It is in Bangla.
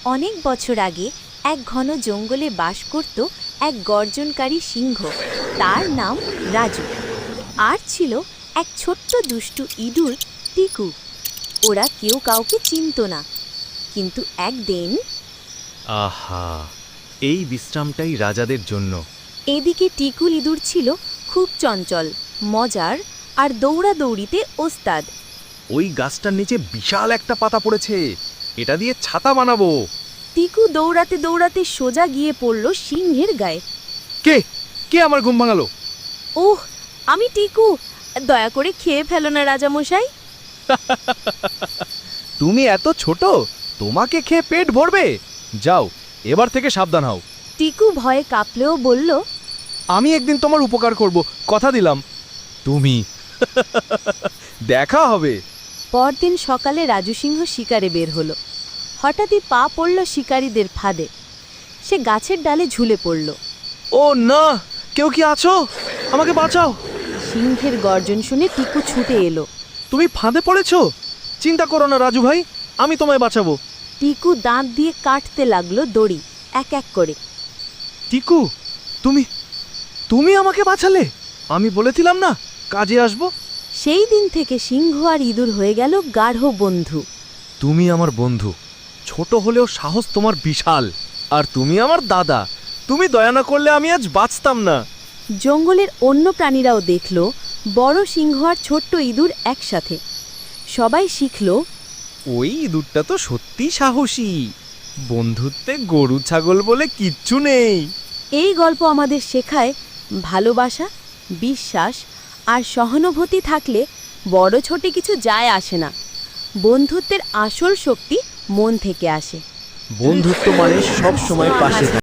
অনেক বছর আগে এক ঘন জঙ্গলে বাস করত এক গর্জনকারী সিংহ। তার নাম রাজু। আর ছিল এক ছোট্ট দুষ্টু ইঁদুর টিকু। ওরা কেউ কাউকে চিনত না, কিন্তু একদিন আহা, এই বিশ্রামটাই রাজাদের জন্য। এদিকে টিকুর ইঁদুর ছিল খুব চঞ্চল, মজার আর দৌড়াদৌড়িতে ওস্তাদ। ওই গাছটার নিচে বিশাল একটা পাতা পড়েছে, এটা দিয়ে ছাতা বানাবো। টিকু দৌড়াতে দৌড়াতে সোজা গিয়ে পড়ল সিংহের গায়ে। কে কে আমার ঘুম ভাঙালো? ওহ, আমি টিকু, দয়া করে খেয়ে ফেলো না রাজামশাই। তুমি এত ছোট, তোমাকে খেয়ে পেট ভরবে? যাও, এবার থেকে সাবধান হও। টিকু ভয়ে কাঁপলেও বলল, আমি একদিন তোমার উপকার করব, কথা দিলাম। তুমি দেখা হবে। পরদিন সকালে রাজু সিংহ শিকারে বের হলো। হঠাৎই পা পড়ল শিকারীদের ফাঁদে। সে গাছের ডালে ঝুলে পড়ল। ও না, কেউ কি আছো? আমাকে বাঁচাও। সিংহের গর্জন শুনে টিকু ছুটে এলো। তুমি ফাঁদে পড়েছো? চিন্তা করো না রাজু ভাই, আমি তোমায় বাঁচাবো। টিকু দাঁত দিয়ে কাটতে লাগলো দড়ি এক এক করে। টিকু, তুমি তুমি আমাকে বাঁচালে। আমি বলেছিলাম না কাজে আসবো। সেই দিন থেকে সিংহ আর ইঁদুর হয়ে গেল গাঢ় বন্ধু। তুমি আমার বন্ধু, ছোট হলেও সাহস তোমার বিশাল। আর তুমি আমার দাদা, তুমি দয়া না করলে আমি আজ বাঁচতাম না। জঙ্গলের অন্য প্রাণীরাও দেখল বড় সিংহ আর ছোট্ট ইঁদুর একসাথে। সবাই শিখল, ওই ইঁদুরটা তো সত্যি সাহসী। বন্ধুত্বে গরু ছাগল বলে কিচ্ছু নেই। এই গল্প আমাদের শেখায় ভালোবাসা, বিশ্বাস আর সহানুভূতি থাকলে বড় ছোট কিছু যায় আসে না। বন্ধুত্বের আসল শক্তি মন থেকে আসে। বন্ধুত্ব মানে সব সময় পাশে থাকা।